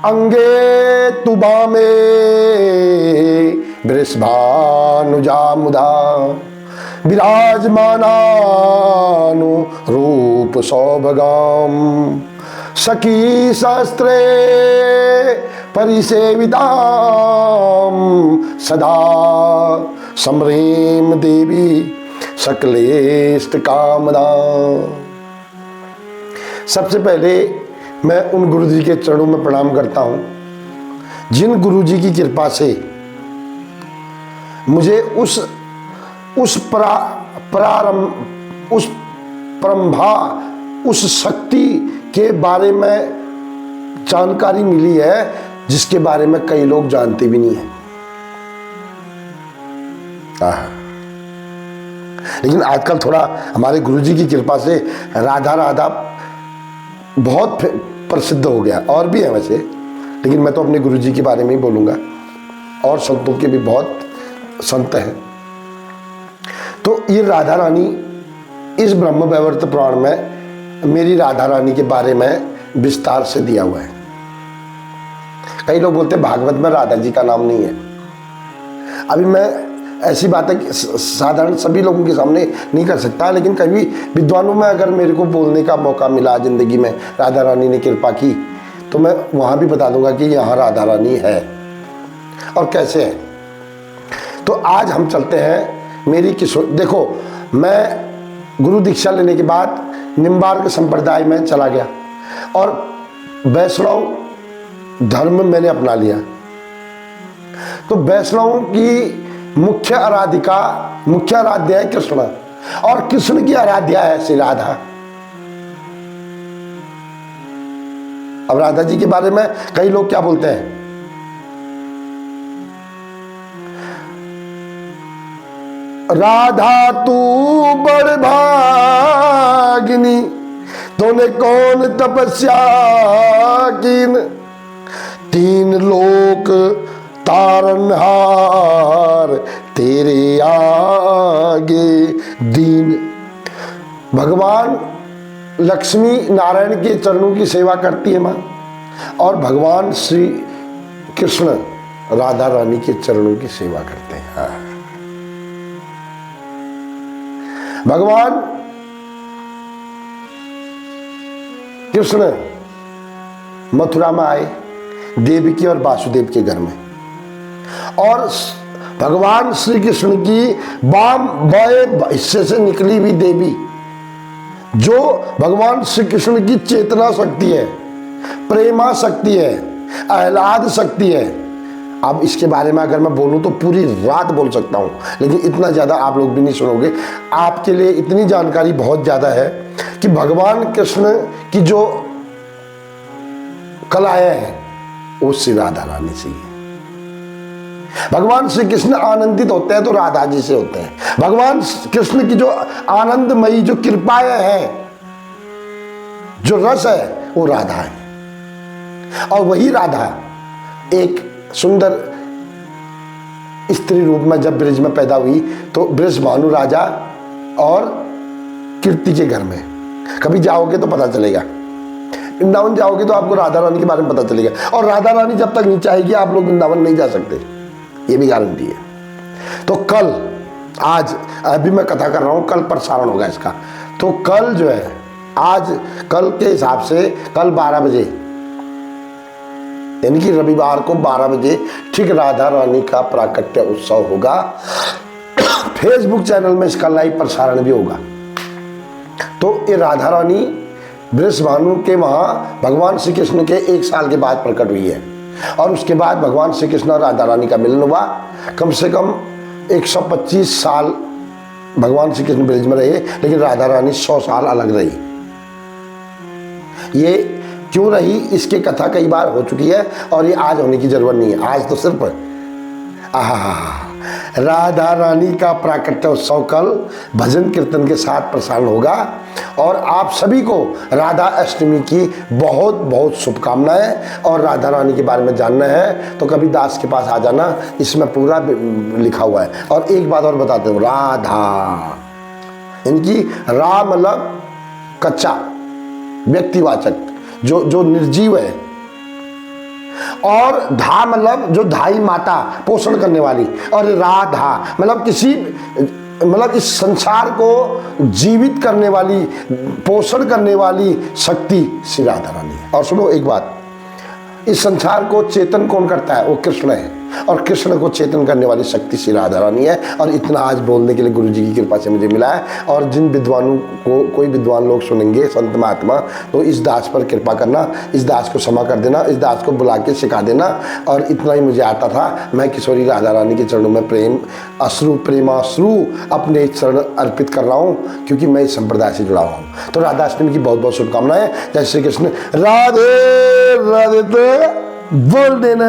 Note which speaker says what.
Speaker 1: अंगे तुबामे वृषभानुजा मुदा विराजमानानु रूप सौभगाम सखी सहस्त्रे परिसेविताम सदा समरीम देवी सकलेष्ट कामदा। सबसे पहले मैं उन गुरु जी के चरणों में प्रणाम करता हूं जिन गुरु जी की कृपा से मुझे उस परंभा उस शक्ति के बारे में जानकारी मिली है जिसके बारे में कई लोग जानते भी नहीं है। लेकिन आजकल थोड़ा हमारे गुरुजी की कृपा से राधा राधा बहुत प्रसिद्ध हो गया, और भी है वैसे, लेकिन मैं तो अपने गुरुजी के बारे में ही बोलूंगा। और संतों के भी बहुत संत हैं। तो ये राधा रानी इस ब्रह्म वैवर्त पुराण में मेरी राधा रानी के बारे में विस्तार से दिया हुआ है। कई लोग बोलते हैं भागवत में राधा जी का नाम नहीं है। अभी मैं ऐसी बातें साधारण सभी लोगों के सामने नहीं कर सकता, लेकिन कभी विद्वानों में अगर मेरे को बोलने का मौका मिला जिंदगी में, राधा रानी ने कृपा की, तो मैं वहां भी बता दूंगा कि यहाँ राधा रानी है और कैसे है। तो आज हम चलते हैं मेरी किशोर। देखो, मैं गुरु दीक्षा लेने के बाद निम्बार्क संप्रदाय में चला गया और वैष्णव धर्म मैंने अपना लिया। तो वैष्णव की मुख्य आराध्या है कृष्ण, और कृष्ण की आराध्या है श्री राधा। अब राधा जी के बारे में कई लोग क्या बोलते हैं, राधा तू बड़ भागिनी, तूने कौन तपस्या कीन, तीन लोक तारनहार तेरे आगे दीन। भगवान लक्ष्मी नारायण के चरणों की सेवा करती है मां, और भगवान श्री कृष्ण राधा रानी के चरणों की सेवा करते हैं। भगवान कृष्ण मथुरा में आए देवकी और वासुदेव के घर में, और भगवान श्री कृष्ण की बाएं हिस्से से निकली हुई देवी, जो भगवान श्री कृष्ण की चेतना शक्ति है, प्रेमा शक्ति है, आह्लाद शक्ति है। अब इसके बारे में अगर मैं बोलूं तो पूरी रात बोल सकता हूं, लेकिन इतना ज्यादा आप लोग भी नहीं सुनोगे। आपके लिए इतनी जानकारी बहुत ज्यादा है कि भगवान कृष्ण की जो कलाएं हैं वो श्री राधा रानी से ही है। भगवान श्री कृष्ण आनंदित होते हैं तो राधा जी से होते हैं। भगवान कृष्ण की जो आनंदमयी जो कृपाएं हैं, जो रस है, वो राधा है। और वही राधा एक सुंदर स्त्री रूप में जब ब्रज में पैदा हुई, तो ब्रज भानु राजा और कीर्ति के घर में, कभी जाओगे तो पता चलेगा, वृंदावन जाओगे तो आपको राधा रानी के बारे में पता चलेगा। और राधा रानी जब तक नहीं चाहेगी आप लोग वृंदावन नहीं जा सकते, ये भी गारंटी है। तो कल, आज अभी मैं कथा कर रहा हूं, कल प्रसारण होगा इसका। तो कल जो है, आज कल के हिसाब से कल 12 बजे, यानी कि रविवार को 12 बजे ठीक राधा रानी का प्राकट्य उत्सव होगा। फेसबुक चैनल में इसका लाइव प्रसारण भी होगा। तो ये राधा रानी वृषभानु के वहाँ भगवान श्री कृष्ण के 1 साल के बाद प्रकट हुई है, और उसके बाद भगवान श्री कृष्ण और राधा रानी का मिलन हुआ। कम से कम 125 साल भगवान श्री कृष्ण ब्रज में रहे, लेकिन राधा रानी 100 साल अलग रही। ये क्यों रही, इसकी कथा कई बार हो चुकी है, और ये आज होने की जरूरत नहीं है। आज तो सिर्फ राधा रानी का प्राकट्य उत्सव कल भजन कीर्तन के साथ प्रसारण होगा। और आप सभी को राधा अष्टमी की बहुत बहुत शुभकामनाएं। और राधा रानी के बारे में जानना है तो कभी दास के पास आ जाना, इसमें पूरा लिखा हुआ है। और एक बात और बताते हूँ, राधा इनकी रा मतलब कच्चा व्यक्तिवाचक, जो निर्जीव है, और धा मतलब जो धाई माता, पोषण करने वाली, और राधा मतलब किसी मतलब इस संसार को जीवित करने वाली, पोषण करने वाली शक्ति श्री राधा रानी है। और सुनो एक बात, इस संसार को चेतन कौन करता है? वो कृष्ण है, और कृष्ण को चेतन करने वाली शक्ति श्री राधा रानी है। और इतना आज बोलने के लिए गुरु जी की कृपा से मुझे मिला है। और जिन विद्वानों को, कोई विद्वान लोग सुनेंगे, संत महात्मा, तो इस दास पर कृपा करना, इस दास को क्षमा कर देना, इस दास को बुला के सिखा देना। और इतना ही मुझे आता था। मैं किशोरी राधा रानी के चरणों में प्रेमाश्रु अपने चरण अर्पित कर रहा हूँ, क्योंकि मैं इस संप्रदाय से जुड़ा हुआ हूँ। तो राधाष्टमी की बहुत बहुत शुभकामनाएं। जय श्री कृष्ण। राधे राधे तो बोल देना।